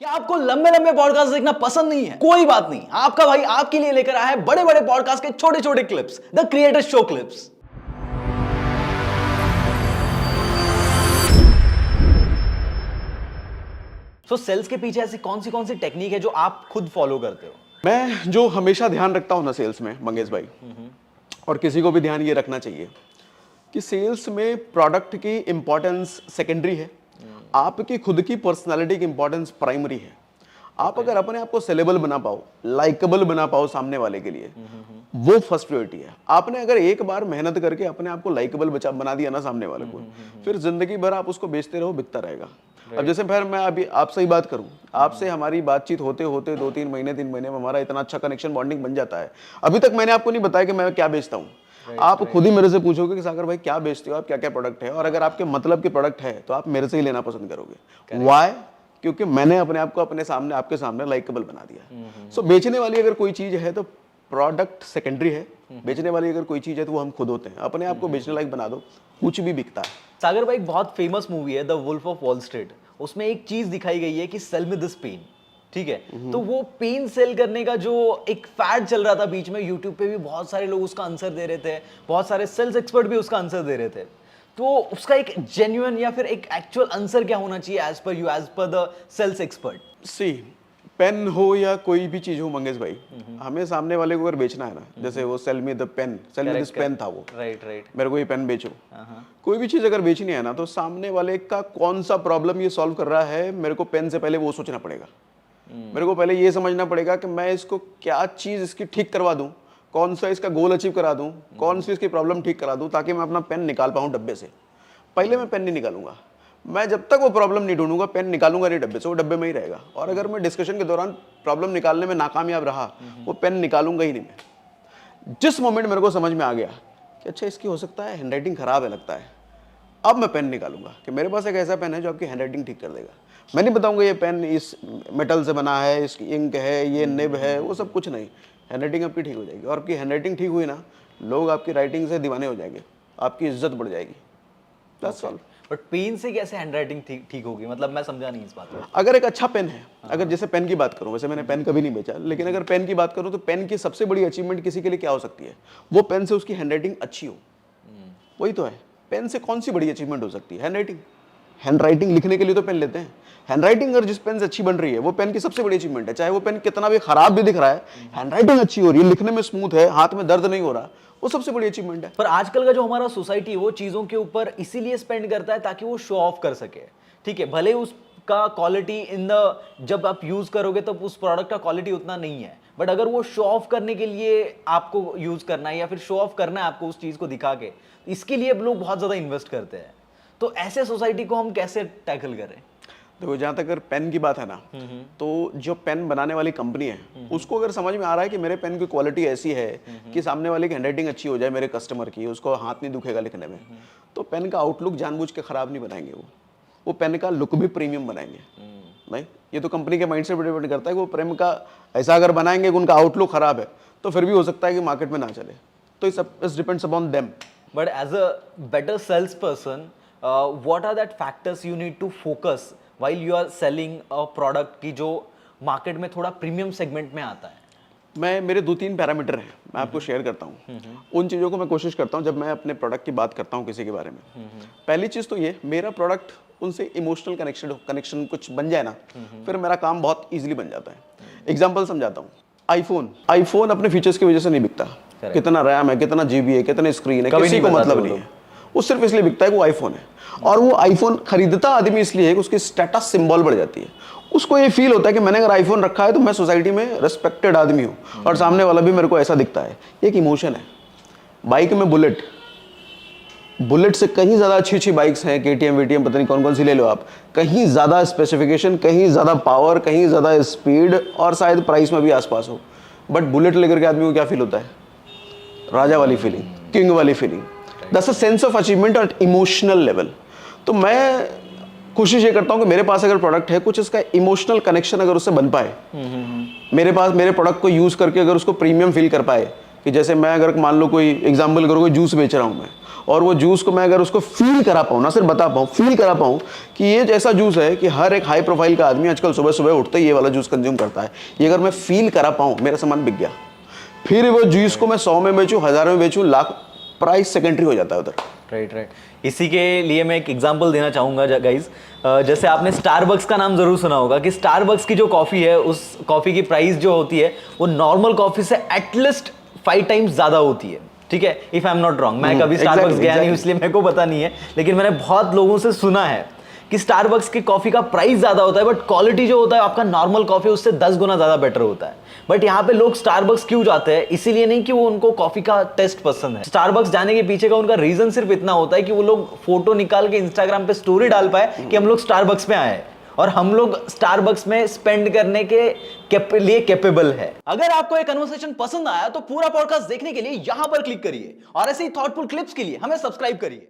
क्या आपको लंबे लंबे पॉडकास्ट देखना पसंद नहीं है? कोई बात नहीं, आपका भाई आपके लिए लेकर आया है बड़े बड़े पॉडकास्ट के छोटे छोटे clips, the creator show clips. So sales के पीछे ऐसी कौन सी टेक्निक है जो आप खुद फॉलो करते हो? मैं जो हमेशा ध्यान रखता हूं ना सेल्स में, मंगेश भाई, और किसी को भी ध्यान ये रखना चाहिए कि सेल्स में प्रोडक्ट की इंपॉर्टेंस सेकेंडरी है, आपकी खुद की पर्सनालिटी की इंपॉर्टेंस प्राइमरी है। आप अगर अपने आप को सेलेबल बना पाओ, लाइकेबल बना पाओ सामने वाले के लिए, वो फर्स्ट प्रायोरिटी है। आपने अगर एक बार मेहनत करके अपने आप को लाइकेबल बना दिया ना सामने वाले को, फिर जिंदगी भर आप उसको बेचते रहो, बिकता रहेगा। अब जैसे फिर मैं अभी आपसे ही बात करूं, आपसे हमारी बातचीत होते होते 2-3 महीने 3 महीने में हमारा इतना अच्छा कनेक्शन बॉन्डिंग बन जाता है। अभी तक मैंने आपको नहीं बताया कि मैं क्या बेचता हूं। आप खुद ही मेरे से पूछोगे कि सागर भाई क्या बेचते हो आप, क्या क्या प्रोडक्ट है, और अगर आपके मतलब के प्रोडक्ट है तो आप मेरे से ही लेना पसंद करोगे। व्हाई? क्योंकि मैंने अपने आप को अपने सामने, आपके सामने लाइकेबल बना दिया। सो बेचने वाली अगर कोई चीज है तो प्रोडक्ट सेकेंडरी है, बेचने वाली अगर कोई चीज है तो वो हम खुद होते हैं। अपने आप को बेचने लायक बना दो, कुछ भी बिकता है। सागर भाई, एक बहुत फेमस मूवी है the Wolf of Wall Street, उसमें एक चीज दिखाई गई है कि सेल मी दिस पेन, ठीक है? तो वो पेन सेल करने का जो एक फैड चल रहा था बीच में, यूट्यूब पे भी बहुत सारे लोग उसका आंसर दे रहे थे, बहुत सारे सेल्स एक्सपर्ट भी उसका आंसर दे रहे थे। तो उसका एक जेन्युइन या फिर एक एक्चुअल आंसर क्या होना चाहिए as per you, as per the sales expert? See, pen हो या कोई भी चीज हो मंगेश भाई, हमें सामने वाले को अगर बेचना है ना, जैसे वो sell me the pen, sell me this pen था वो, राइट, मेरे को ये पेन बेचो। कोई भी चीज अगर बेचनी है ना, तो सामने वाले का कौन सा प्रॉब्लम ये सॉल्व कर रहा है, मेरे को पेन से पहले वो सोचना पड़ेगा। मेरे को पहले ये समझना पड़ेगा कि मैं इसको क्या चीज इसकी ठीक करवा दूं, कौन सा इसका गोल अचीव करा दूं, कौन सी इसकी प्रॉब्लम ठीक करा दूं, ताकि मैं अपना पेन निकाल पाऊं डब्बे से। पहले मैं पेन नहीं निकालूंगा, मैं जब तक वो प्रॉब्लम नहीं ढूंढूंगा पेन निकालूंगा नहीं डब्बे से, वो डब्बे में ही रहेगा। और अगर मैं डिस्कशन के दौरान प्रॉब्लम निकालने में नाकामयाब रहा, वो पेन निकालूंगा ही नहीं मैं। जिस मोमेंट मेरे को समझ में आ गया कि अच्छा इसकी हो सकता है हैंडराइटिंग खराब है लगता है, अब मैं पेन निकालूंगा कि मेरे पास एक ऐसा पेन है जो आपकी हैंडराइटिंग ठीक कर देगा। मैं नहीं बताऊंगा ये पेन इस मेटल से बना है, इसकी इंक है, ये निब है, वो सब कुछ नहीं। हैंडराइटिंग आपकी ठीक हो जाएगी, और आपकी हैंडराइटिंग ठीक हुई ना, लोग आपकी राइटिंग से दीवाने हो जाएंगे, आपकी इज्जत बढ़ जाएगी। That's all. बट पेन से कैसे हैंडराइटिंग ठीक होगी? मतलब मैं समझा नहीं इस बात को। अगर एक अच्छा पेन है, अगर जैसे पेन की बात करूं, वैसे मैंने पेन कभी नहीं बेचा, लेकिन अगर पेन की बात करूं तो पेन की सबसे बड़ी अचीवमेंट किसी के लिए क्या हो सकती है? वो पेन से उसकी हैंडराइटिंग अच्छी हो। वही तो है, पेन से कौन सी बड़ी अचीवमेंट हो सकती है? हैंडराइटिंग। हैंडराइटिंग लिखने के लिए तो पेन लेते हैं। हैंडराइटिंग अगर जिस पेन से अच्छी बन रही है, वो पेन की सबसे बड़ी अचीवमेंट है। चाहे वो पेन कितना भी खराब भी दिख रहा है, हैंडराइटिंग अच्छी हो रही है, लिखने में स्मूथ है, हाथ में दर्द नहीं हो रहा, वो सबसे बड़ी अचीवमेंट है। पर आजकल का जो हमारा सोसाइटी है वो चीजों के ऊपर इसीलिए स्पेंड करता है ताकि वो शो ऑफ कर सके, ठीक है? भले उसका क्वालिटी इन द, जब आप यूज करोगे तो उस प्रोडक्ट का क्वालिटी उतना नहीं है, बट अगर वो शो ऑफ करने के लिए आपको यूज करना है या फिर शो ऑफ करना है आपको उस चीज को दिखा के, इसके लिए लोग बहुत ज्यादा इन्वेस्ट करते हैं। तो ऐसे सोसाइटी को हम कैसे टैकल करें? देखो, जहां तक अगर पेन की बात है ना, तो जो पेन बनाने वाली कंपनी है, उसको अगर समझ में आ रहा है कि मेरे पेन की क्वालिटी ऐसी है कि सामने वाले की हैंडराइटिंग अच्छी हो जाए, मेरे कस्टमर की, उसको हाथ नहीं दुखेगा लिखने में, तो पेन का आउटलुक जानबूझ के खराब नहीं बनाएंगे। वो पेन का लुक भी प्रीमियम बनाएंगे। नहीं, ये तो कंपनी के माइंड से डिपेंड करता है कि वो पेन का ऐसा अगर बनाएंगे कि उनका आउटलुक खराब है, तो फिर भी हो सकता है कि मार्केट में ना चले। तो it's depends upon them. But as a better sales person, what are that factors you need to focus while you are selling a product की जो मार्केट में थोड़ा प्रीमियम सेगमेंट में आता है? मेरे 2-3 पैरामीटर हैं, मैं आपको शेयर करता हूँ। उन चीज़ों को मैं कोशिश करता हूँ जब मैं अपने प्रोडक्ट की बात करता हूँ किसी के बारे में। पहली चीज़ तो ये, मेरा प्रोडक्ट उनसे इमोशनल कनेक्शन कुछ बन जाए ना, फिर मेरा काम बहुत ईजिली बन जाता है। एग्जाम्पल समझाता हूँ। आईफोन अपने फीचर्स की वजह से नहीं बिकता। कितना रैम है, कितना जीबी है, कितना स्क्रीन है, किसी को मतलब नहीं है। वो सिर्फ इसलिए बिकता है कि वो आईफोन है, और वो आईफोन खरीदता आदमी इसलिए है कि उसकी स्टेटस सिंबल बढ़ जाती है। उसको ये फील होता है कि मैंने अगर आईफोन रखा है तो मैं सोसाइटी में रिस्पेक्टेड आदमी हूँ, और सामने वाला भी मेरे को ऐसा दिखता है। एक इमोशन है। बाइक में बुलेट से कहीं ज़्यादा अच्छी बाइक्स हैं, केटीएम वीटीएम, पता नहीं कौन कौन सी ले लो आप, कहीं ज़्यादा स्पेसिफिकेशन, कहीं ज़्यादा पावर, कहीं ज़्यादा स्पीड, और शायद प्राइस में भी आसपास हो। बट बुलेट लेकर के आदमी को क्या फील होता है? राजा वाली फीलिंग, किंग वाली feeling. That's a sense of achievement at emotional level. तो मैं कोशिश ये करता हूँ कि मेरे पास अगर प्रोडक्ट है, कुछ इसका इमोशनल कनेक्शन अगर उससे बन पाए, मेरे प्रोडक्ट को यूज़ करके अगर उसको प्रीमियम फील कर पाए, कि जैसे मैं अगर मान लो कोई एग्जांपल करो, कोई जूस बेच रहा हूँ मैं, और वो जूस को मैं अगर उसको फील करा पाऊँ, ना सिर्फ बता पाऊँ, फील करा पाऊँ कि ये जैसा जूस है कि हर एक हाई प्रोफाइल का आदमी आजकल सुबह सुबह उठते ही ये वाला जूस कंज्यूम करता है, ये अगर मैं फील करा पाऊँ, मेरा सामान बिक गया। फिर वो जूस को मैं 100 में बेचूँ, 1000 में बेचूँ, लाख, प्राइस सेकेंडरी हो जाता है उधर। राइट। इसी के लिए मैं एक एग्जांपल देना चाहूँगा गाइज। जैसे आपने स्टारबक्स का नाम ज़रूर सुना होगा कि स्टारबक्स की जो कॉफ़ी है, उस कॉफ़ी की प्राइस जो होती है वो नॉर्मल कॉफ़ी से एटलीस्ट 5 टाइम्स ज़्यादा होती है, ठीक है, if I am not wrong. मैं कभी स्टारबक्स गया नहीं हूँ इसलिए मेरे को पता नहीं है, लेकिन मैंने बहुत लोगों से सुना है कि स्टारबक्स की कॉफ़ी का प्राइस ज़्यादा होता है, बट क्वालिटी जो होता है आपका नॉर्मल कॉफ़ी उससे 10 गुना ज़्यादा बेटर होता है। बट यहाँ पे लोग स्टारबक्स क्यों जाते हैं? इसीलिए नहीं कि वो उनको कॉफ़ी का टेस्ट पसंद है। स्टारबक्स जाने के पीछे का उनका रीज़न सिर्फ इतना होता है कि वो लोग फोटो निकाल के इंस्टाग्राम पे स्टोरी डाल पाए कि हम लोग स्टारबक्स में आए हैं और हम लोग स्टारबक्स में स्पेंड करने के लिए कैपेबल है। अगर आपको ये कन्वर्सेशन पसंद आया तो पूरा पॉडकास्ट देखने के लिए यहाँ पर क्लिक करिए और ऐसे ही थॉटफुल क्लिप्स के लिए हमें सब्सक्राइब करिए।